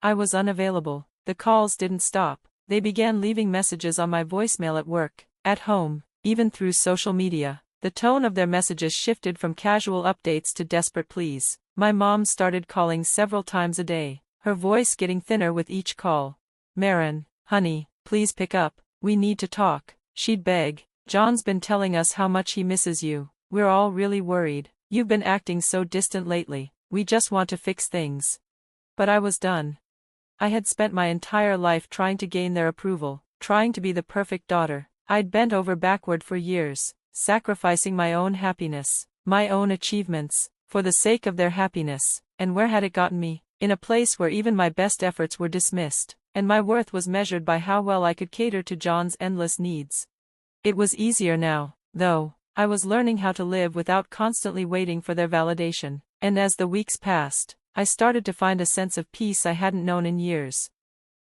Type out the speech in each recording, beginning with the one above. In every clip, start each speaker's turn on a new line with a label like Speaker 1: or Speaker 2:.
Speaker 1: I was unavailable. The calls didn't stop. They began leaving messages on my voicemail at work, at home, even through social media. The tone of their messages shifted from casual updates to desperate pleas. My mom started calling several times a day, her voice getting thinner with each call. "Maran, honey, please pick up. We need to talk," she'd beg. "John's been telling us how much he misses you. We're all really worried. You've been acting so distant lately. We just want to fix things." But I was done. I had spent my entire life trying to gain their approval, trying to be the perfect daughter. I'd bent over backward for years, sacrificing my own happiness, my own achievements, for the sake of their happiness. And where had it gotten me? In a place where even my best efforts were dismissed, and my worth was measured by how well I could cater to John's endless needs. It was easier now, though. I was learning how to live without constantly waiting for their validation. And as the weeks passed, I started to find a sense of peace I hadn't known in years.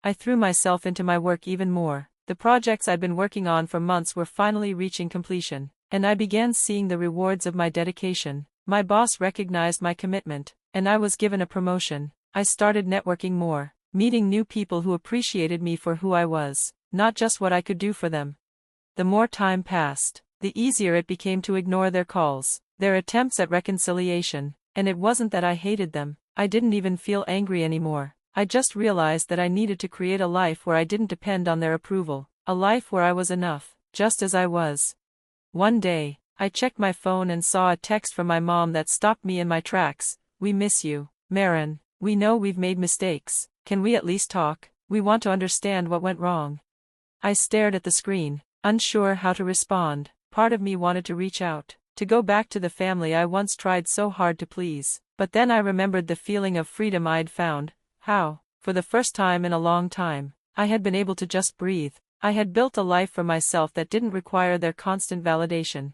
Speaker 1: I threw myself into my work even more. The projects I'd been working on for months were finally reaching completion, and I began seeing the rewards of my dedication. My boss recognized my commitment, and I was given a promotion. I started networking more, meeting new people who appreciated me for who I was, not just what I could do for them. The more time passed, the easier it became to ignore their calls, their attempts at reconciliation, and it wasn't that I hated them. I didn't even feel angry anymore. I just realized that I needed to create a life where I didn't depend on their approval, a life where I was enough, just as I was. One day, I checked my phone and saw a text from my mom that stopped me in my tracks. "We miss you, Maran. We know we've made mistakes. Can we at least talk? We want to understand what went wrong." I stared at the screen, unsure how to respond. Part of me wanted to reach out, to go back to the family I once tried so hard to please. But then I remembered the feeling of freedom I'd found. How, for the first time in a long time, I had been able to just breathe. I had built a life for myself that didn't require their constant validation.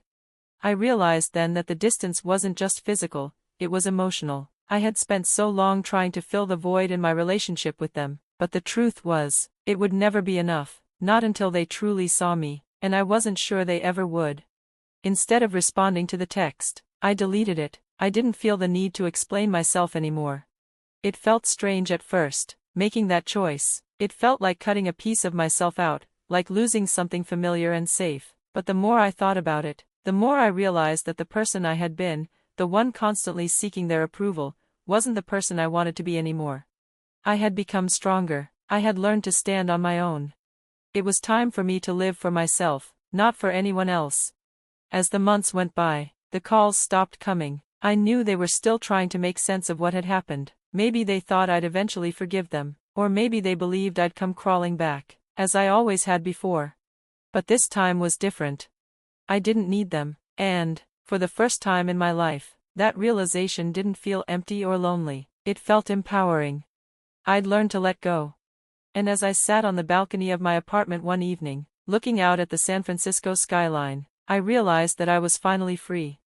Speaker 1: I realized then that the distance wasn't just physical, it was emotional. I had spent so long trying to fill the void in my relationship with them, but the truth was, it would never be enough, not until they truly saw me, and I wasn't sure they ever would. Instead of responding to the text, I deleted it. I didn't feel the need to explain myself anymore. It felt strange at first, making that choice. It felt like cutting a piece of myself out, like losing something familiar and safe. But the more I thought about it, the more I realized that the person I had been, the one constantly seeking their approval, wasn't the person I wanted to be anymore. I had become stronger. I had learned to stand on my own. It was time for me to live for myself, not for anyone else. As the months went by, the calls stopped coming. I knew they were still trying to make sense of what had happened. Maybe they thought I'd eventually forgive them, or maybe they believed I'd come crawling back, as I always had before. But this time was different. I didn't need them, and, for the first time in my life, that realization didn't feel empty or lonely. It felt empowering. I'd learned to let go. And as I sat on the balcony of my apartment one evening, looking out at the San Francisco skyline, I realized that I was finally free.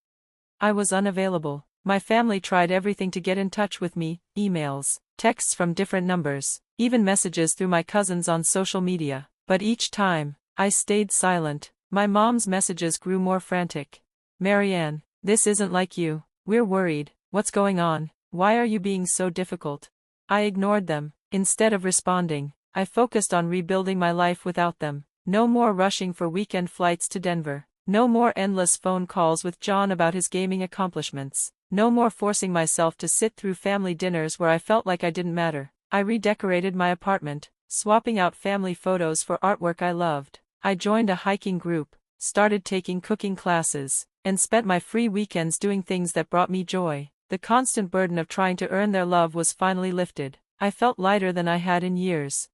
Speaker 1: I was unavailable. My family tried everything to get in touch with me, emails, texts from different numbers, even messages through my cousins on social media. But each time, I stayed silent. My mom's messages grew more frantic. "Marianne, this isn't like you. We're worried. What's going on? Why are you being so difficult?" I ignored them. Instead of responding, I focused on rebuilding my life without them. No more rushing for weekend flights to Denver. No more endless phone calls with John about his gaming accomplishments. No more forcing myself to sit through family dinners where I felt like I didn't matter. I redecorated my apartment, swapping out family photos for artwork I loved. I joined a hiking group, started taking cooking classes, and spent my free weekends doing things that brought me joy. The constant burden of trying to earn their love was finally lifted. I felt lighter than I had in years.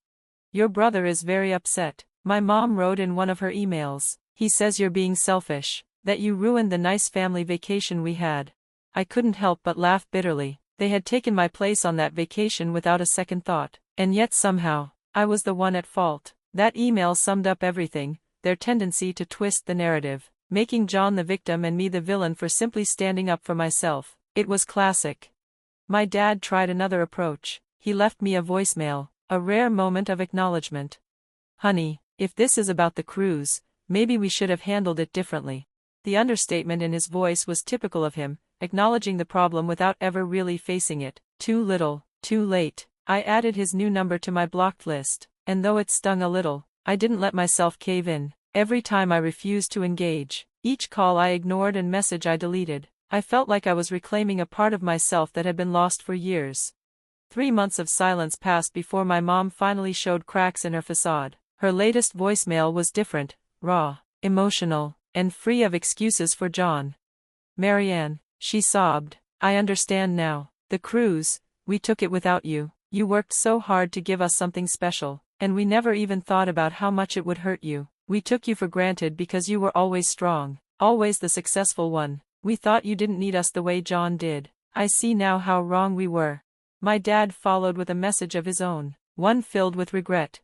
Speaker 1: "Your brother is very upset," my mom wrote in one of her emails. "He says you're being selfish, that you ruined the nice family vacation we had." I couldn't help but laugh bitterly. They had taken my place on that vacation without a second thought, and yet somehow, I was the one at fault. That email summed up everything: their tendency to twist the narrative, making John the victim and me the villain for simply standing up for myself. It was classic. My dad tried another approach. He left me a voicemail, a rare moment of acknowledgement. "Honey, if this is about the cruise, maybe we should have handled it differently." The understatement in his voice was typical of him, acknowledging the problem without ever really facing it. Too little, too late. I added his new number to my blocked list, and though it stung a little, I didn't let myself cave in. Every time I refused to engage, each call I ignored and message I deleted, I felt like I was reclaiming a part of myself that had been lost for years. 3 months of silence passed before my mom finally showed cracks in her facade. Her latest voicemail was different, raw, emotional, and free of excuses for John. "Marianne," she sobbed, "I understand now. The cruise, we took it without you. You worked so hard to give us something special, and we never even thought about how much it would hurt you. We took you for granted because you were always strong, always the successful one. We thought you didn't need us the way John did. I see now how wrong we were." My dad followed with a message of his own, one filled with regret.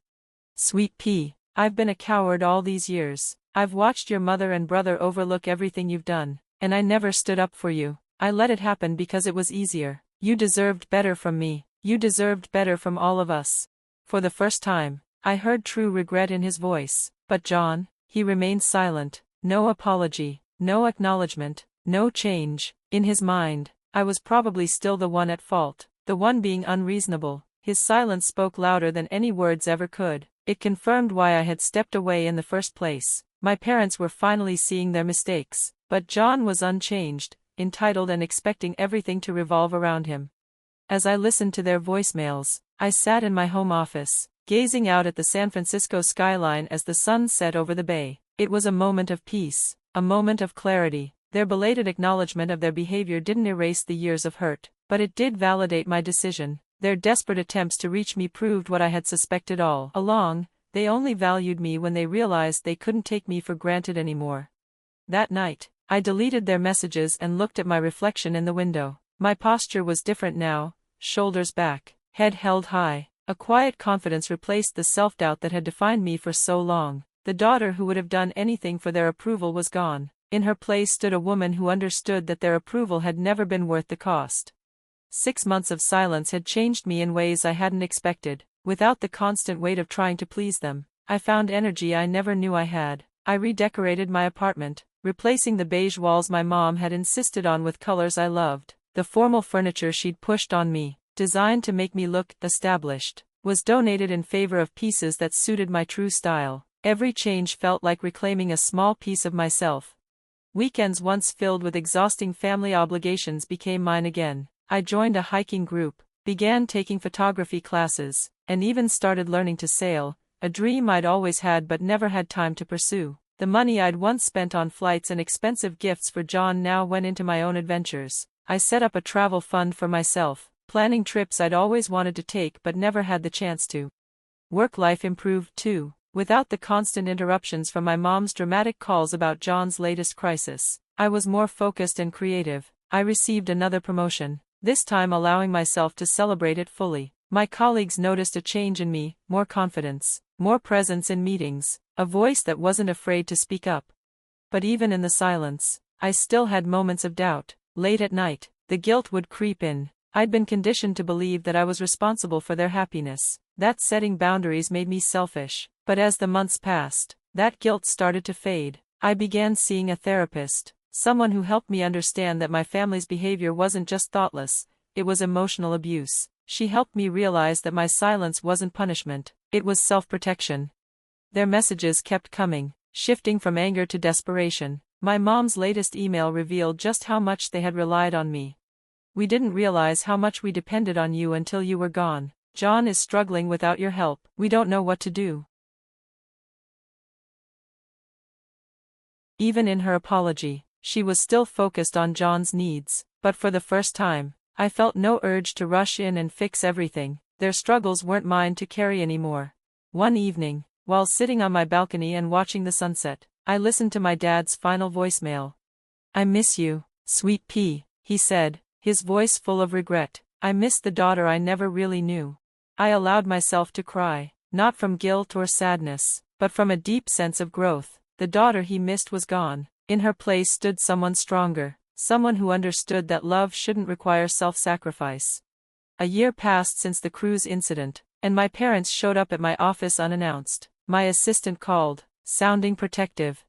Speaker 1: "Sweet pea, I've been a coward all these years. I've watched your mother and brother overlook everything you've done, and I never stood up for you. I let it happen because it was easier. You deserved better from me. You deserved better from all of us." For the first time, I heard true regret in his voice. But John, he remained silent. No apology, no acknowledgement, no change. In his mind, I was probably still the one at fault, the one being unreasonable. His silence spoke louder than any words ever could. It confirmed why I had stepped away in the first place. My parents were finally seeing their mistakes, but John was unchanged, entitled and expecting everything to revolve around him. As I listened to their voicemails, I sat in my home office, gazing out at the San Francisco skyline as the sun set over the bay. It was a moment of peace, a moment of clarity. Their belated acknowledgement of their behavior didn't erase the years of hurt, but it did validate my decision. Their desperate attempts to reach me proved what I had suspected all along. They only valued me when they realized they couldn't take me for granted anymore. That night, I deleted their messages and looked at my reflection in the window. My posture was different now, shoulders back, head held high. A quiet confidence replaced the self-doubt that had defined me for so long. The daughter who would have done anything for their approval was gone. In her place stood a woman who understood that their approval had never been worth the cost. 6 months of silence had changed me in ways I hadn't expected. Without the constant weight of trying to please them, I found energy I never knew I had. I redecorated my apartment, replacing the beige walls my mom had insisted on with colors I loved. The formal furniture she'd pushed on me, designed to make me look established, was donated in favor of pieces that suited my true style. Every change felt like reclaiming a small piece of myself. Weekends once filled with exhausting family obligations became mine again. I joined a hiking group, began taking photography classes, and even started learning to sail, a dream I'd always had but never had time to pursue. The money I'd once spent on flights and expensive gifts for John now went into my own adventures. I set up a travel fund for myself, planning trips I'd always wanted to take but never had the chance to. Work life improved too, without the constant interruptions from my mom's dramatic calls about John's latest crisis. I was more focused and creative. I received another promotion, this time allowing myself to celebrate it fully. My colleagues noticed a change in me, more confidence, more presence in meetings, a voice that wasn't afraid to speak up. But even in the silence, I still had moments of doubt. Late at night, the guilt would creep in. I'd been conditioned to believe that I was responsible for their happiness, that setting boundaries made me selfish. But as the months passed, that guilt started to fade. I began seeing a therapist, someone who helped me understand that my family's behavior wasn't just thoughtless, it was emotional abuse. She helped me realize that my silence wasn't punishment, it was self-protection. Their messages kept coming, shifting from anger to desperation. My mom's latest email revealed just how much they had relied on me. "We didn't realize how much we depended on you until you were gone. John is struggling without your help. We don't know what to do." Even in her apology, she was still focused on John's needs, but for the first time, I felt no urge to rush in and fix everything. Their struggles weren't mine to carry anymore. One evening, while sitting on my balcony and watching the sunset, I listened to my dad's final voicemail. "I miss you, sweet pea," he said, his voice full of regret. "I miss the daughter I never really knew." I allowed myself to cry, not from guilt or sadness, but from a deep sense of growth. The daughter he missed was gone. In her place stood someone stronger, someone who understood that love shouldn't require self-sacrifice. A year passed since the cruise incident, and my parents showed up at my office unannounced. My assistant called, sounding protective.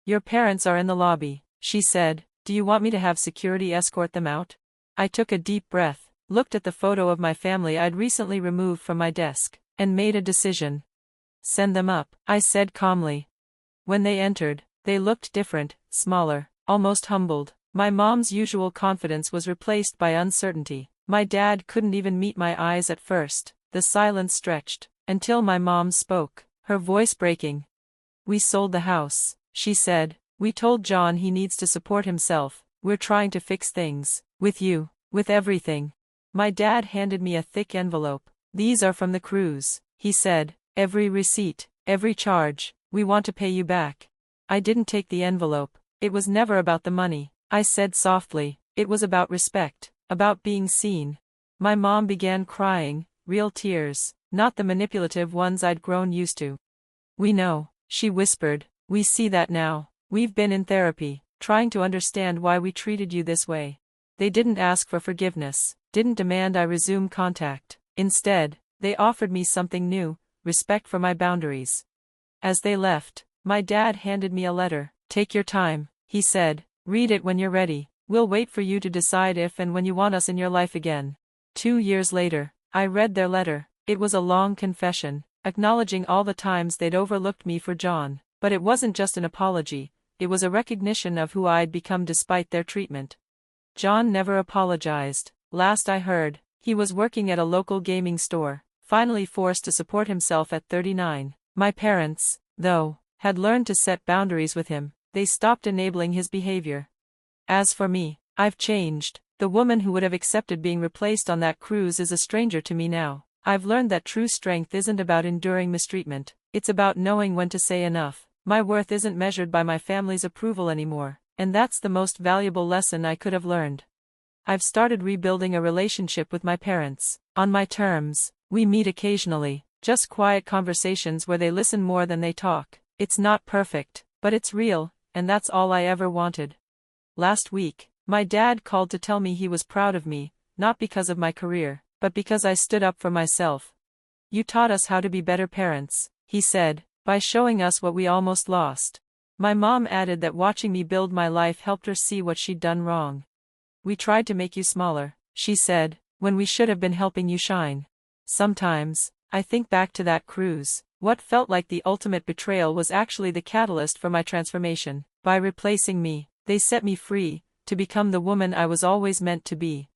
Speaker 1: "Your parents are in the lobby," she said. "Do you want me to have security escort them out?" I took a deep breath. looked at the photo of my family I'd recently removed from my desk, and made a decision. Send them up, I said calmly. When they entered, they looked different, smaller, almost humbled. My mom's usual confidence was replaced by uncertainty. My dad couldn't even meet my eyes at first. The silence stretched, until my mom spoke, her voice breaking. We sold the house, she said. We told John he needs to support himself. We're trying to fix things, with you, with everything. My dad handed me a thick envelope. These are from the cruise, he said. Every receipt, every charge, we want to pay you back. I didn't take the envelope. It was never about the money, I said softly. It was about respect, about being seen. My mom began crying, real tears, not the manipulative ones I'd grown used to. We know, she whispered. We see that now. We've been in therapy, trying to understand why we treated you this way. They didn't ask for forgiveness, didn't demand I resume contact. Instead, they offered me something new, respect for my boundaries. As they left, my dad handed me a letter. Take your time, he said. Read it when you're ready. We'll wait for you to decide if and when you want us in your life again. 2 years later, I read their letter. It was a long confession, acknowledging all the times they'd overlooked me for John. But it wasn't just an apology, it was a recognition of who I'd become despite their treatment. John never apologized. Last I heard, he was working at a local gaming store, finally forced to support himself at 39. My parents, though, had learned to set boundaries with him. They stopped enabling his behavior. As for me, I've changed. The woman who would have accepted being replaced on that cruise is a stranger to me now. I've learned that true strength isn't about enduring mistreatment, it's about knowing when to say enough. My worth isn't measured by my family's approval anymore, and that's the most valuable lesson I could have learned. I've started rebuilding a relationship with my parents, on my terms. We meet occasionally, just quiet conversations where they listen more than they talk. It's not perfect, but it's real, and that's all I ever wanted. Last week, my dad called to tell me he was proud of me, not because of my career, but because I stood up for myself. You taught us how to be better parents, he said, by showing us what we almost lost. My mom added that watching me build my life helped her see what she'd done wrong. We tried to make you smaller, she said, when we should have been helping you shine. Sometimes, I think back to that cruise. What felt like the ultimate betrayal was actually the catalyst for my transformation. By replacing me, they set me free, to become the woman I was always meant to be.